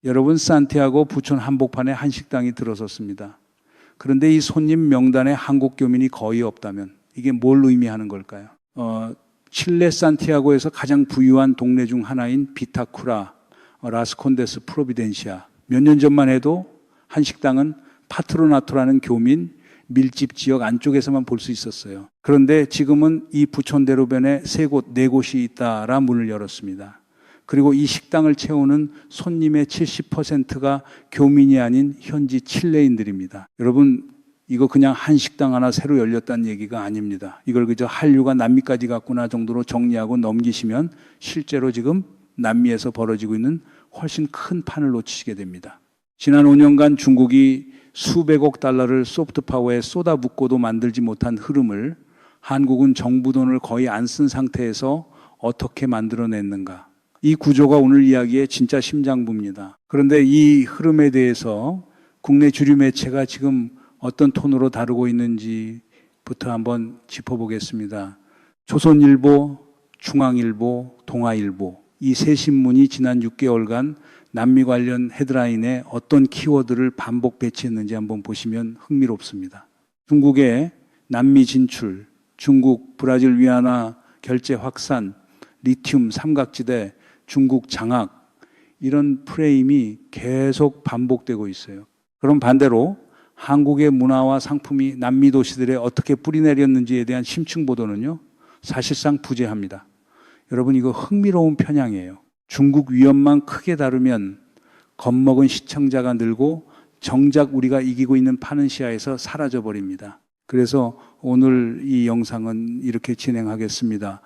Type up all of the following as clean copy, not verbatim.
여러분, 산티아고 부촌 한복판에 한식당이 들어섰습니다. 그런데 이 손님 명단에 한국 교민이 거의 없다면 이게 뭘 의미하는 걸까요? 칠레 산티아고에서 가장 부유한 동네 중 하나인 비타쿠라, 라스콘데스 프로비덴시아. 몇 년 전만 해도 한식당은 파트로나토라는 교민 밀집 지역 안쪽에서만 볼 수 있었어요. 그런데 지금은 이 부촌 대로변에 네 곳이 잇따라 문을 열었습니다. 그리고 이 식당을 채우는 손님의 70%가 교민이 아닌 현지 칠레인들입니다. 여러분, 이거 그냥 한식당 하나 새로 열렸다는 얘기가 아닙니다. 이걸 그저 한류가 남미까지 갔구나 정도로 정리하고 넘기시면 실제로 지금 남미에서 벌어지고 있는 훨씬 큰 판을 놓치시게 됩니다. 지난 5년간 중국이 수백억 달러를 소프트파워에 쏟아붓고도 만들지 못한 흐름을 한국은 정부 돈을 거의 안 쓴 상태에서 어떻게 만들어냈는가. 이 구조가 오늘 이야기의 진짜 심장부입니다. 그런데 이 흐름에 대해서 국내 주류 매체가 지금 어떤 톤으로 다루고 있는지부터 한번 짚어보겠습니다. 조선일보, 중앙일보, 동아일보 이 세 신문이 지난 6개월간 남미 관련 헤드라인에 어떤 키워드를 반복 배치했는지 한번 보시면 흥미롭습니다. 중국의 남미 진출, 중국, 브라질, 위안화 결제 확산, 리튬 삼각지대, 중국 장악 이런 프레임이 계속 반복되고 있어요. 그럼 반대로 한국의 문화와 상품이 남미 도시들에 어떻게 뿌리내렸는지에 대한 심층 보도는요, 사실상 부재합니다. 여러분, 이거 흥미로운 편향이에요. 중국 위협만 크게 다루면 겁먹은 시청자가 늘고 정작 우리가 이기고 있는 파는 시야에서 사라져버립니다. 그래서 오늘 이 영상은 이렇게 진행하겠습니다.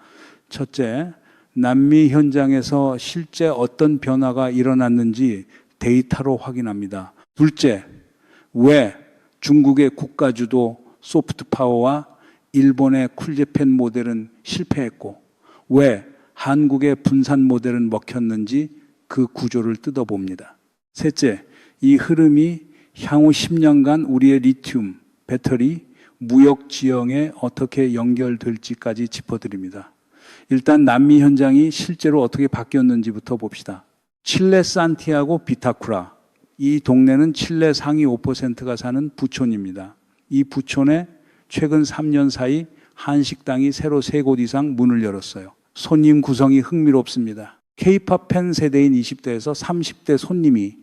첫째, 남미 현장에서 실제 어떤 변화가 일어났는지 데이터로 확인합니다. 둘째, 왜 중국의 국가주도 소프트파워와 일본의 쿨재팬 모델은 실패했고 왜 한국의 분산 모델은 먹혔는지 그 구조를 뜯어봅니다. 셋째, 이 흐름이 향후 10년간 우리의 리튬, 배터리, 무역 지형에 어떻게 연결될지까지 짚어드립니다. 일단 남미 현장이 실제로 어떻게 바뀌었는지부터 봅시다. 칠레 산티아고 비타쿠라. 이 동네는 칠레 상위 5%가 사는 부촌입니다. 이 부촌에 최근 3년 사이 한식당이 새로 3곳 이상 문을 열었어요. 손님 구성이 흥미롭습니다. K-팝 팬 세대인 20대에서 30대 손님이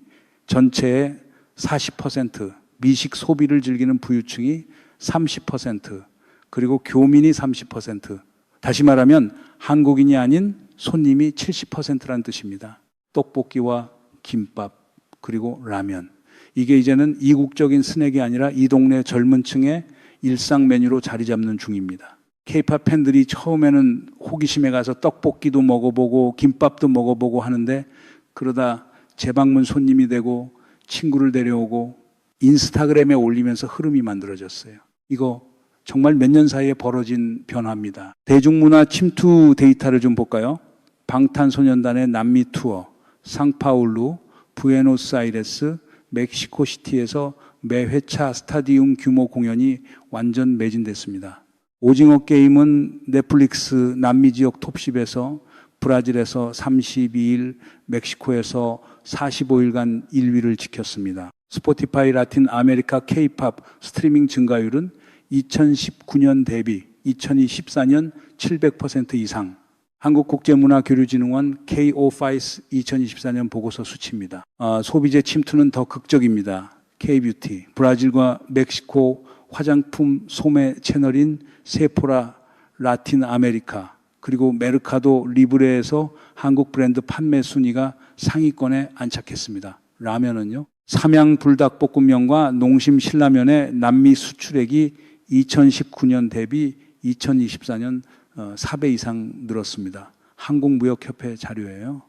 전체의 40%, 미식 소비를 즐기는 부유층이 30%, 그리고 교민이 30%. 다시 말하면 한국인이 아닌 손님이 70%라는 뜻입니다. 떡볶이와 김밥, 그리고 라면. 이게 이제는 이국적인 스낵이 아니라 이 동네 젊은 층의 일상 메뉴로 자리 잡는 중입니다. K-팝 팬들이 처음에는 호기심에 가서 떡볶이도 먹어보고 김밥도 먹어보고 하는데 그러다 재방문 손님이 되고 친구를 데려오고 인스타그램에 올리면서 흐름이 만들어졌어요. 이거 정말 몇 년 사이에 벌어진 변화입니다. 대중문화 침투 데이터를 좀 볼까요? 방탄소년단의 남미 투어, 상파울루, 부에노스아이레스, 멕시코시티에서 매 회차 스타디움 규모 공연이 완전 매진됐습니다. 오징어 게임은 넷플릭스 남미 지역 톱10에서 브라질에서 32일, 멕시코에서 45일간 1위를 지켰습니다. 스포티파이 라틴 아메리카 K-팝 스트리밍 증가율은 2019년 대비 2014년 700% 이상. 한국국제문화교류진흥원 KOFICE 2024년 보고서 수치입니다. 소비재 침투는 더 극적입니다. K-뷰티, 브라질과 멕시코 화장품 소매 채널인 세포라 라틴 아메리카, 그리고 메르카도 리브레에서 한국 브랜드 판매 순위가 상위권에 안착했습니다. 라면은요, 삼양 불닭볶음면과 농심 신라면의 남미 수출액이 2019년 대비 2024년 4배 이상 늘었습니다. 한국무역협회 자료예요.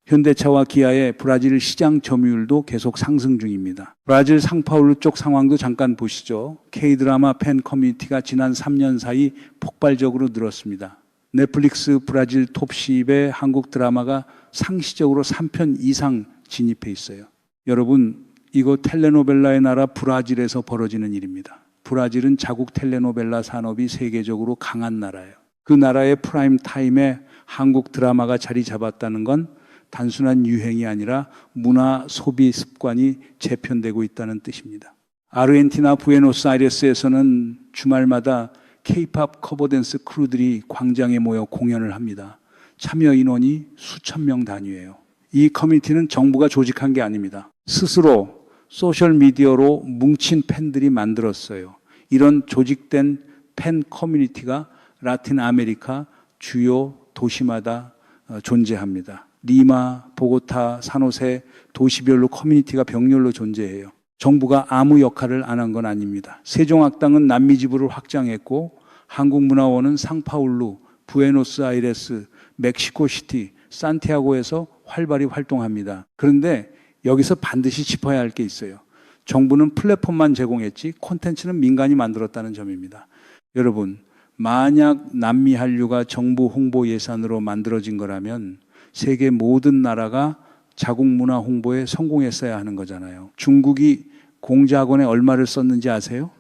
현대차와 기아의 브라질 시장 점유율도 계속 상승 중입니다. 브라질 상파울루 쪽 상황도 잠깐 보시죠. K-드라마 팬 커뮤니티가 지난 3년 사이 폭발적으로 늘었습니다. 넷플릭스 브라질 톱10에 한국 드라마가 상시적으로 3편 이상 진입해 있어요. 여러분, 이거 텔레노벨라의 나라 브라질에서 벌어지는 일입니다. 브라질은 자국 텔레노벨라 산업이 세계적으로 강한 나라예요. 그 나라의 프라임 타임에 한국 드라마가 자리 잡았다는 건 단순한 유행이 아니라 문화 소비 습관이 재편되고 있다는 뜻입니다. 아르헨티나 부에노스아이레스에서는 주말마다 K-팝 커버댄스 크루들이 광장에 모여 공연을 합니다. 참여 인원이 수천 명 단위예요. 이 커뮤니티는 정부가 조직한 게 아닙니다. 스스로 소셜미디어로 뭉친 팬들이 만들었어요. 이런 조직된 팬 커뮤니티가 라틴 아메리카 주요 도시마다 존재합니다. 리마, 보고타, 산호세 도시별로 커뮤니티가 병렬로 존재해요. 정부가 아무 역할을 안 한 건 아닙니다. 세종학당은 남미 지부를 확장했고 한국문화원은 상파울루, 부에노스아이레스, 멕시코시티, 산티아고에서 활발히 활동합니다. 그런데 여기서 반드시 짚어야 할 게 있어요. 정부는 플랫폼만 제공했지 콘텐츠는 민간이 만들었다는 점입니다. 여러분, 만약 남미 한류가 정부 홍보 예산으로 만들어진 거라면 세계 모든 나라가 자국 문화 홍보에 성공했어야 하는 거잖아요. 중국이 공자학원에 얼마를 썼는지 아세요?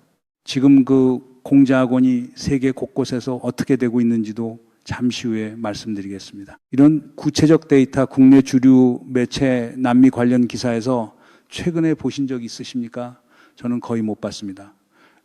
지금 그 공자학원이 세계 곳곳에서 어떻게 되고 있는지도 잠시 후에 말씀드리겠습니다. 이런 구체적 데이터 국내 주류 매체 남미 관련 기사에서 최근에 보신 적 있으십니까? 저는 거의 못 봤습니다.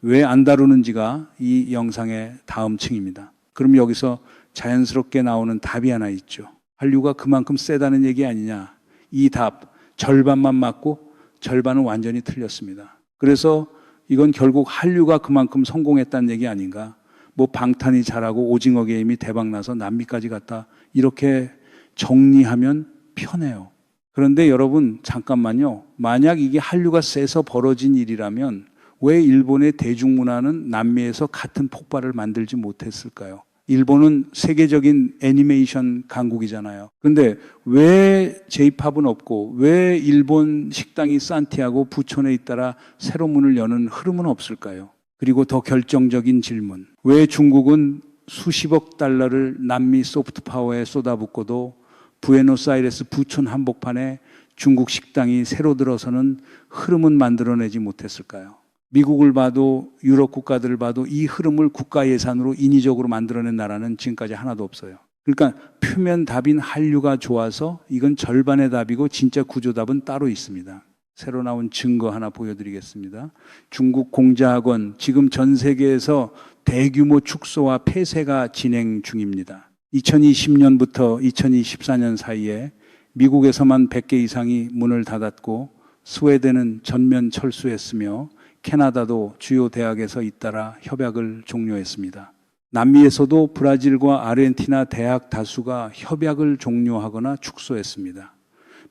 왜 안 다루는지가 이 영상의 다음 층입니다. 그럼 여기서 자연스럽게 나오는 답이 하나 있죠. 한류가 그만큼 세다는 얘기 아니냐. 이 답, 절반만 맞고 절반은 완전히 틀렸습니다. 그래서 이건 결국 한류가 그만큼 성공했다는 얘기 아닌가. 뭐 방탄이 잘하고 오징어 게임이 대박나서 남미까지 갔다. 이렇게 정리하면 편해요. 그런데 여러분 잠깐만요. 만약 이게 한류가 세서 벌어진 일이라면 왜 일본의 대중문화는 남미에서 같은 폭발을 만들지 못했을까요? 일본은 세계적인 애니메이션 강국이잖아요. 그런데 왜 J-팝은 없고 왜 일본 식당이 산티아고 부촌에 잇따라 새로 문을 여는 흐름은 없을까요? 그리고 더 결정적인 질문. 왜 중국은 수십억 달러를 남미 소프트 파워에 쏟아붓고도 부에노스아이레스 부촌 한복판에 중국 식당이 새로 들어서는 흐름은 만들어내지 못했을까요? 미국을 봐도 유럽 국가들을 봐도 이 흐름을 국가 예산으로 인위적으로 만들어낸 나라는 지금까지 하나도 없어요. 그러니까 표면 답인 한류가 좋아서 이건 절반의 답이고 진짜 구조답은 따로 있습니다. 새로 나온 증거 하나 보여드리겠습니다. 중국 공자학원 지금 전 세계에서 대규모 축소와 폐쇄가 진행 중입니다. 2020년부터 2024년 사이에 미국에서만 100개 이상이 문을 닫았고 스웨덴은 전면 철수했으며 캐나다도 주요 대학에서 잇따라 협약을 종료했습니다. 남미에서도 브라질과 아르헨티나 대학 다수가 협약을 종료하거나 축소했습니다.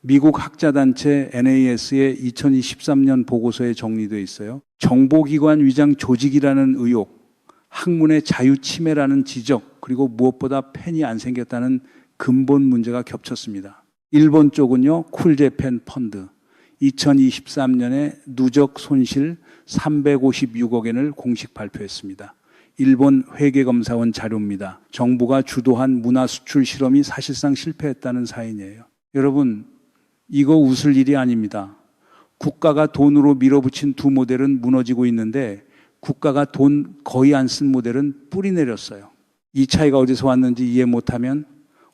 미국 학자단체 NAS의 2023년 보고서에 정리되어 있어요. 정보기관 위장 조직이라는 의혹, 학문의 자유 침해라는 지적, 그리고 무엇보다 팬이 안 생겼다는 근본 문제가 겹쳤습니다. 일본 쪽은요, 쿨재팬 펀드. 2023년에 누적 손실 356억 엔을 공식 발표했습니다. 일본 회계검사원 자료입니다. 정부가 주도한 문화 수출 실험이 사실상 실패했다는 사인이에요. 여러분, 이거 웃을 일이 아닙니다. 국가가 돈으로 밀어붙인 두 모델은 무너지고 있는데 국가가 돈 거의 안 쓴 모델은 뿌리 내렸어요. 이 차이가 어디서 왔는지 이해 못하면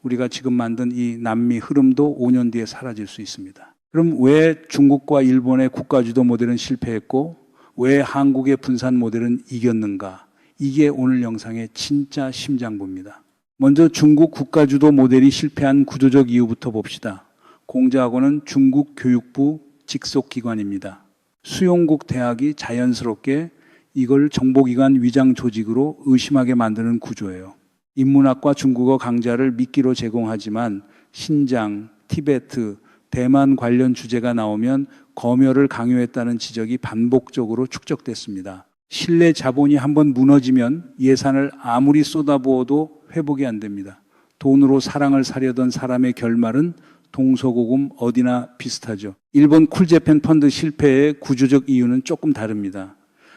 우리가 지금 만든 이 남미 흐름도 5년 뒤에 사라질 수 있습니다. 그럼 왜 중국과 일본의 국가주도 모델은 실패했고 왜 한국의 분산 모델은 이겼는가? 이게 오늘 영상의 진짜 심장부입니다. 먼저 중국 국가주도 모델이 실패한 구조적 이유부터 봅시다. 공자학원은 중국 교육부 직속기관입니다. 수용국 대학이 자연스럽게 이걸 정보기관 위장 조직으로 의심하게 만드는 구조예요. 인문학과 중국어 강좌를 미끼로 제공하지만 신장, 티베트, 대만 관련 주제가 나오면 검열을 강요했다는 지적이 반복적으로 축적됐습니다. 신뢰 자본이 한번 무너지면 예산을 아무리 쏟아부어도 회복이 안 됩니다. 돈으로 사랑을 사려던 사람의 결말은 동서고금 어디나 비슷하죠. 일본 쿨재팬 펀드 실패의 구조적 이유는 조금 다릅니다.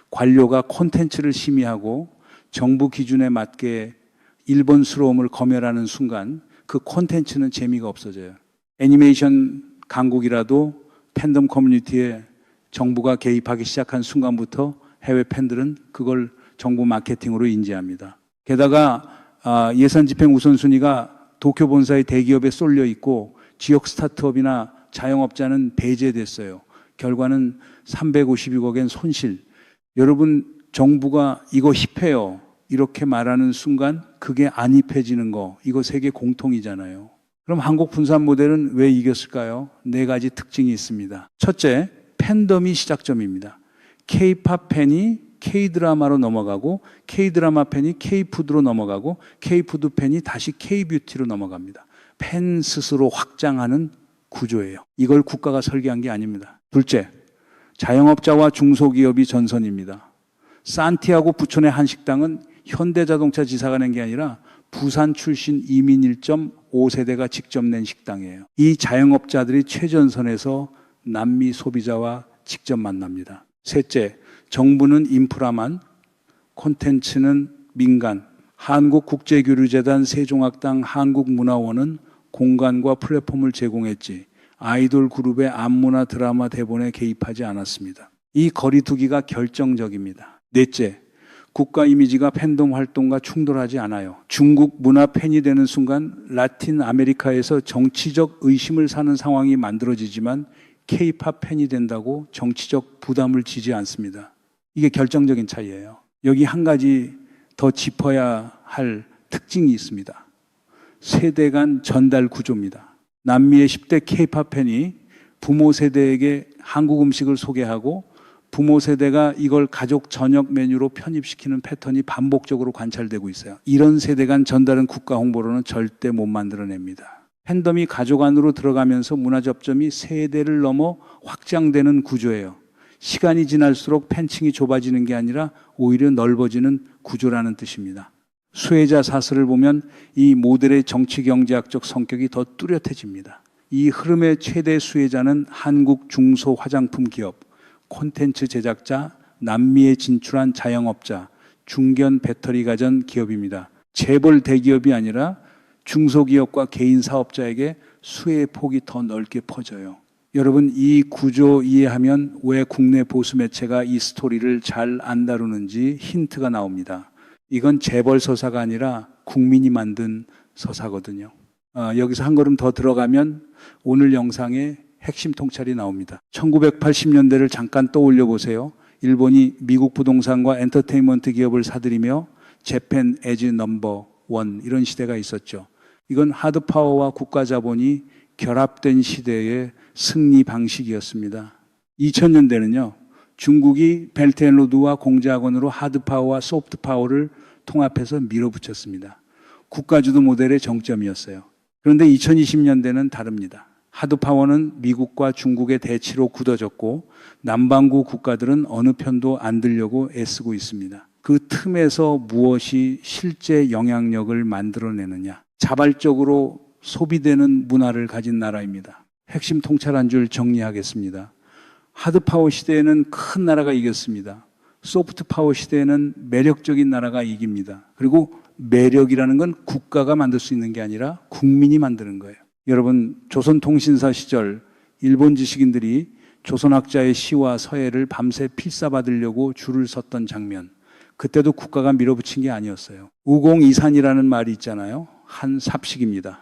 관료가 콘텐츠를 심의하고 정부 기준에 맞게 일본스러움을 검열하는 순간 그 콘텐츠는 재미가 없어져요. 애니메이션 강국이라도 팬덤 커뮤니티에 정부가 개입하기 시작한 순간부터 해외 팬들은 그걸 정부 마케팅으로 인지합니다. 게다가 예산 집행 우선순위가 도쿄 본사의 대기업에 쏠려 있고 지역 스타트업이나 자영업자는 배제됐어요. 결과는 352억엔 손실. 여러분, 정부가 이거 힙해요 이렇게 말하는 순간 그게 안 힙해지는 거, 이거 세계 공통이잖아요. 그럼 한국 분산 모델은 왜 이겼을까요? 4가지 특징이 있습니다. 첫째, 팬덤이 시작점입니다. K-팝 팬이 K-드라마로 넘어가고, K-드라마 팬이 K-푸드로 넘어가고, K-푸드 팬이 다시 K-뷰티로 넘어갑니다. 팬 스스로 확장하는 구조예요. 이걸 국가가 설계한 게 아닙니다. 둘째, 자영업자와 중소기업이 전선입니다. 산티아고 부촌의 한식당은 현대자동차 지사가 낸 게 아니라 부산 출신 이민 1.5세대가 직접 낸 식당이에요. 이 자영업자들이 최전선에서 남미 소비자와 직접 만납니다. 셋째, 정부는 인프라만, 콘텐츠는 민간. 한국국제교류재단, 세종학당, 한국문화원은 공간과 플랫폼을 제공했지 아이돌 그룹의 안무나 드라마 대본에 개입하지 않았습니다. 이 거리두기가 결정적입니다. 넷째, 국가 이미지가 팬덤 활동과 충돌하지 않아요. 중국 문화 팬이 되는 순간 라틴 아메리카에서 정치적 의심을 사는 상황이 만들어지지만 K-팝 팬이 된다고 정치적 부담을 지지 않습니다. 이게 결정적인 차이예요. 여기 한 가지 더 짚어야 할 특징이 있습니다. 세대 간 전달 구조입니다. 남미의 10대 K-팝 팬이 부모 세대에게 한국 음식을 소개하고 부모 세대가 이걸 가족 저녁 메뉴로 편입시키는 패턴이 반복적으로 관찰되고 있어요. 이런 세대 간 전달은 국가 홍보로는 절대 못 만들어냅니다. 팬덤이 가족 안으로 들어가면서 문화 접점이 세대를 넘어 확장되는 구조예요. 시간이 지날수록 팬층이 좁아지는 게 아니라 오히려 넓어지는 구조라는 뜻입니다. 수혜자 사설을 보면 이 모델의 정치경제학적 성격이 더 뚜렷해집니다. 이 흐름의 최대 수혜자는 한국 중소 화장품 기업, 콘텐츠 제작자, 남미에 진출한 자영업자, 중견 배터리 가전 기업입니다. 재벌 대기업이 아니라 중소기업과 개인 사업자에게 수혜의 폭이 더 넓게 퍼져요. 여러분, 이 구조 이해하면 왜 국내 보수 매체가 이 스토리를 잘 안 다루는지 힌트가 나옵니다. 이건 재벌 서사가 아니라 국민이 만든 서사거든요. 여기서 한 걸음 더 들어가면 오늘 영상에 핵심 통찰이 나옵니다. 1980년대를 잠깐 떠올려 보세요. 일본이 미국 부동산과 엔터테인먼트 기업을 사들이며 재팬 에즈 넘버 원, 이런 시대가 있었죠. 이건 하드파워와 국가 자본이 결합된 시대의 승리 방식이었습니다. 2000년대는요. 중국이 벨트앤로드와 공제학원으로 하드파워와 소프트파워를 통합해서 밀어붙였습니다. 국가주도 모델의 정점이었어요. 그런데 2020년대는 다릅니다. 하드파워는 미국과 중국의 대치로 굳어졌고 남반구 국가들은 어느 편도 안 들려고 애쓰고 있습니다. 그 틈에서 무엇이 실제 영향력을 만들어내느냐. 자발적으로 소비되는 문화를 가진 나라입니다. 핵심 통찰 한 줄 정리하겠습니다. 하드파워 시대에는 큰 나라가 이겼습니다. 소프트파워 시대에는 매력적인 나라가 이깁니다. 그리고 매력이라는 건 국가가 만들 수 있는 게 아니라 국민이 만드는 거예요. 여러분, 조선통신사 시절 일본 지식인들이 조선학자의 시와 서예를 밤새 필사받으려고 줄을 섰던 장면, 그때도 국가가 밀어붙인 게 아니었어요. 우공이산이라는 말이 있잖아요. 한 삽식입니다.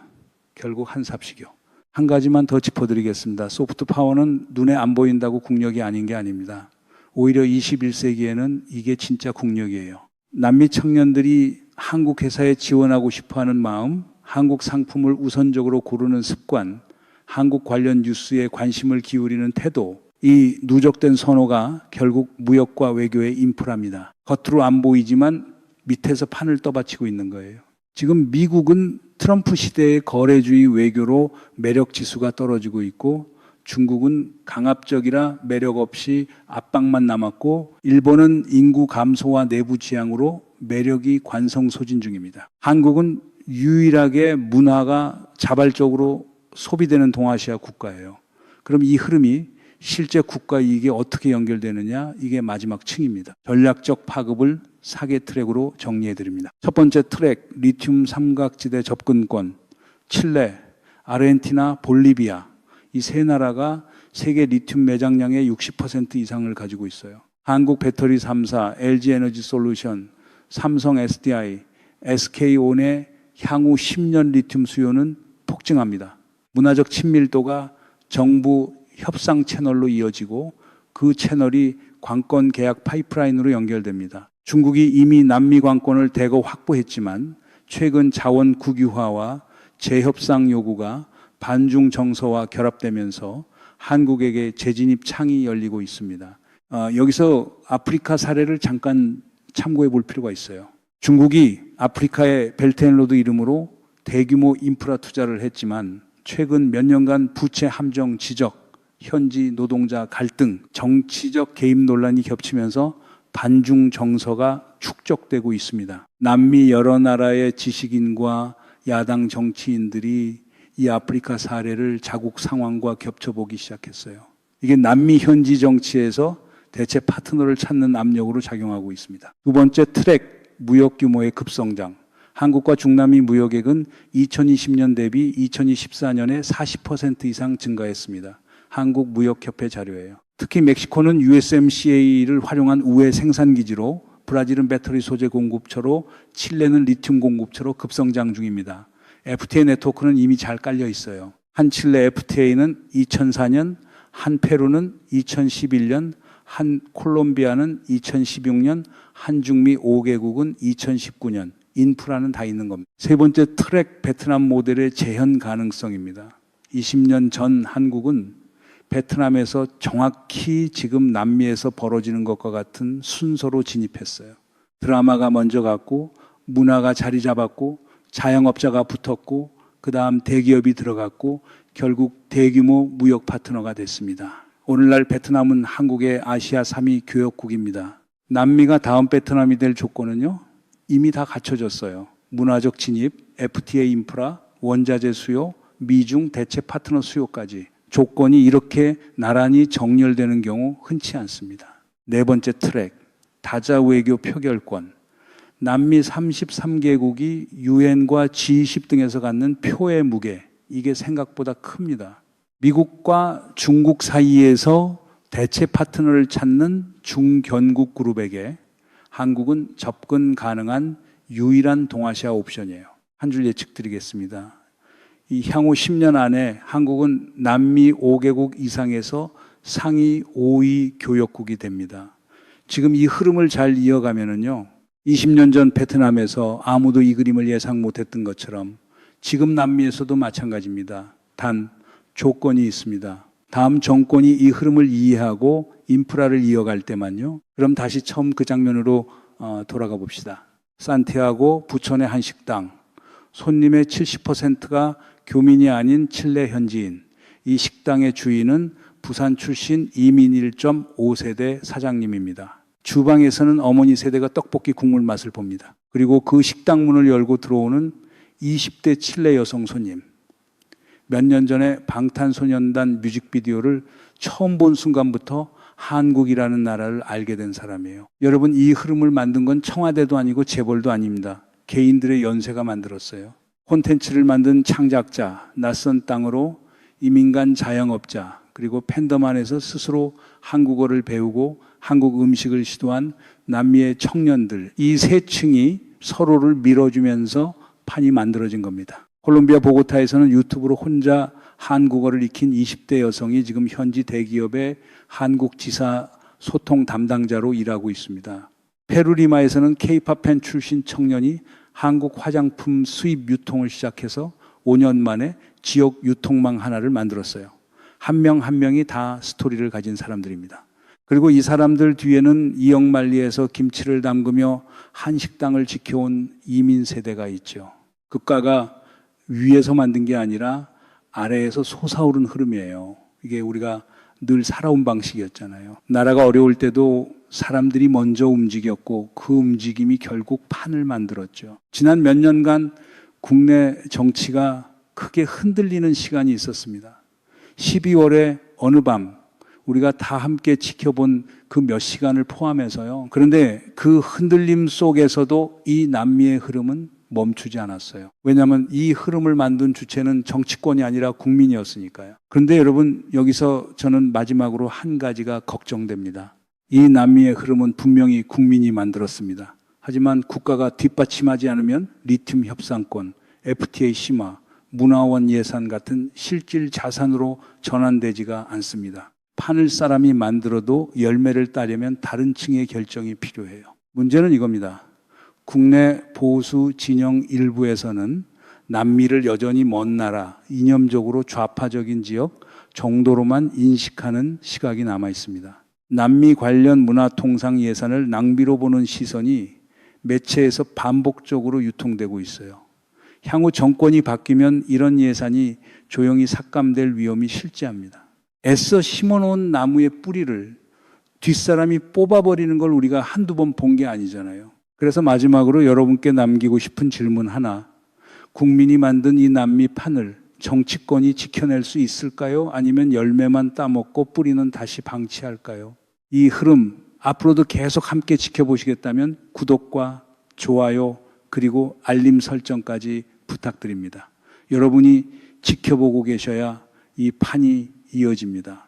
결국 한 삽식이요. 한 가지만 더 짚어드리겠습니다. 소프트 파워는 눈에 안 보인다고 국력이 아닌 게 아닙니다. 오히려 21세기에는 이게 진짜 국력이에요. 남미 청년들이 한국 회사에 지원하고 싶어하는 마음, 한국 상품을 우선적으로 고르는 습관, 한국 관련 뉴스에 관심을 기울이는 태도, 이 누적된 선호가 결국 무역과 외교의 인프라입니다. 겉으로 안 보이지만 밑에서 판을 떠받치고 있는 거예요. 지금 미국은 트럼프 시대의 거래주의 외교로 매력 지수가 떨어지고 있고, 중국은 강압적이라 매력 없이 압박만 남았고, 일본은 인구 감소와 내부 지향으로 매력이 관성 소진 중입니다. 한국은 유일하게 문화가 자발적으로 소비되는 동아시아 국가예요. 그럼 이 흐름이 실제 국가 이익에 어떻게 연결되느냐, 이게 마지막 층입니다. 전략적 파급을 4개 트랙으로 정리해드립니다. 첫 번째 트랙, 리튬 삼각지대 접근권. 칠레, 아르헨티나, 볼리비아, 이 세 나라가 세계 리튬 매장량의 60% 이상을 가지고 있어요. 한국 배터리 3사, LG에너지솔루션, 삼성 SDI, SK온의 향후 10년 리튬 수요는 폭증합니다. 문화적 친밀도가 정부 협상 채널로 이어지고 그 채널이 관건 계약 파이프라인으로 연결됩니다. 중국이 이미 남미 관건을 대거 확보했지만 최근 자원 국유화와 재협상 요구가 반중 정서와 결합되면서 한국에게 재진입 창이 열리고 있습니다. 여기서 아프리카 사례를 잠깐 참고해 볼 필요가 있어요. 중국이 아프리카의 벨트앤로드 이름으로 대규모 인프라 투자를 했지만 최근 몇 년간 부채 함정 지적, 현지 노동자 갈등, 정치적 개입 논란이 겹치면서 반중 정서가 축적되고 있습니다. 남미 여러 나라의 지식인과 야당 정치인들이 이 아프리카 사례를 자국 상황과 겹쳐보기 시작했어요. 이게 남미 현지 정치에서 대체 파트너를 찾는 압력으로 작용하고 있습니다. 두 번째 트랙, 무역 규모의 급성장. 한국과 중남미 무역액은 2020년 대비 2024년에 40% 이상 증가했습니다. 한국무역협회 자료예요. 특히 멕시코는 USMCA를 활용한 우회 생산기지로, 브라질은 배터리 소재 공급처로, 칠레는 리튬 공급처로 급성장 중입니다. FTA 네트워크는 이미 잘 깔려 있어요. 한 칠레 FTA는 2004년, 한 페루는 2011년, 한 콜롬비아는 2016년, 한 중미 5개국은 2019년. 인프라는 다 있는 겁니다. 세 번째 트랙 베트남 모델의 재현 가능성입니다. 20년 전 한국은 베트남에서 정확히 지금 남미에서 벌어지는 것과 같은 순서로 진입했어요. 드라마가 먼저 갔고, 문화가 자리 잡았고, 자영업자가 붙었고, 그 다음 대기업이 들어갔고, 결국 대규모 무역 파트너가 됐습니다. 오늘날 베트남은 한국의 아시아 3위 교역국입니다. 남미가 다음 베트남이 될 조건은요, 이미 다 갖춰졌어요. 문화적 진입, FTA 인프라, 원자재 수요, 미중 대체 파트너 수요까지. 조건이 이렇게 나란히 정렬되는 경우 흔치 않습니다. 네 번째 트랙, 다자 외교 표결권. 남미 33개국이 유엔과 G20 등에서 갖는 표의 무게, 이게 생각보다 큽니다. 미국과 중국 사이에서 대체 파트너를 찾는 중견국 그룹에게 한국은 접근 가능한 유일한 동아시아 옵션이에요. 한 줄 예측드리겠습니다. 이 향후 10년 안에 한국은 남미 5개국 이상에서 상위 5위 교역국이 됩니다. 지금 이 흐름을 잘 이어가면은요, 20년 전 베트남에서 아무도 이 그림을 예상 못했던 것처럼 지금 남미에서도 마찬가지입니다. 단 조건이 있습니다. 다음 정권이 이 흐름을 이해하고 인프라를 이어갈 때만요. 그럼 다시 처음 그 장면으로 돌아가 봅시다. 산티아고 부천의 한 식당. 손님의 70%가 교민이 아닌 칠레 현지인. 이 식당의 주인은 부산 출신 이민 1.5세대 사장님입니다. 주방에서는 어머니 세대가 떡볶이 국물 맛을 봅니다. 그리고 그 식당 문을 열고 들어오는 20대 칠레 여성 손님. 몇 년 전에 방탄소년단 뮤직비디오를 처음 본 순간부터 한국이라는 나라를 알게 된 사람이에요. 여러분, 이 흐름을 만든 건 청와대도 아니고 재벌도 아닙니다. 개인들의 연쇄가 만들었어요. 콘텐츠를 만든 창작자, 낯선 땅으로 이민간 자영업자, 그리고 팬덤 안에서 스스로 한국어를 배우고 한국 음식을 시도한 남미의 청년들, 이 세 층이 서로를 밀어주면서 판이 만들어진 겁니다. 콜롬비아 보고타에서는 유튜브로 혼자 한국어를 익힌 20대 여성이 지금 현지 대기업의 한국 지사 소통 담당자로 일하고 있습니다. 페루 리마에서는 K-팝 팬 출신 청년이 한국 화장품 수입 유통을 시작해서 5년 만에 지역 유통망 하나를 만들었어요. 한 명 한 명이 다 스토리를 가진 사람들입니다. 그리고 이 사람들 뒤에는 이영만리에서 김치를 담그며 한식당을 지켜온 이민 세대가 있죠. 국가가 위에서 만든 게 아니라 아래에서 솟아오른 흐름이에요. 이게 우리가 늘 살아온 방식이었잖아요. 나라가 어려울 때도 사람들이 먼저 움직였고 그 움직임이 결국 판을 만들었죠. 지난 몇 년간 국내 정치가 크게 흔들리는 시간이 있었습니다. 12월에 어느 밤 우리가 다 함께 지켜본 그 몇 시간을 포함해서요. 그런데 그 흔들림 속에서도 이 남미의 흐름은 멈추지 않았어요. 왜냐하면 이 흐름을 만든 주체는 정치권이 아니라 국민이었으니까요. 그런데 여러분, 여기서 저는 마지막으로 한 가지가 걱정됩니다. 이 남미의 흐름은 분명히 국민이 만들었습니다. 하지만 국가가 뒷받침하지 않으면 리튬 협상권, FTA 심화, 문화원 예산 같은 실질 자산으로 전환되지가 않습니다. 판을 사람이 만들어도 열매를 따려면 다른 층의 결정이 필요해요. 문제는 이겁니다. 국내 보수 진영 일부에서는 남미를 여전히 먼 나라, 이념적으로 좌파적인 지역 정도로만 인식하는 시각이 남아 있습니다. 남미 관련 문화통상 예산을 낭비로 보는 시선이 매체에서 반복적으로 유통되고 있어요. 향후 정권이 바뀌면 이런 예산이 조용히 삭감될 위험이 실제합니다. 애써 심어놓은 나무의 뿌리를 뒷사람이 뽑아버리는 걸 우리가 한두 번 본 게 아니잖아요. 그래서 마지막으로 여러분께 남기고 싶은 질문 하나. 국민이 만든 이 남미 판을 정치권이 지켜낼 수 있을까요? 아니면 열매만 따먹고 뿌리는 다시 방치할까요? 이 흐름 앞으로도 계속 함께 지켜보시겠다면 구독과 좋아요 그리고 알림 설정까지 부탁드립니다. 여러분이 지켜보고 계셔야 이 판이 이어집니다.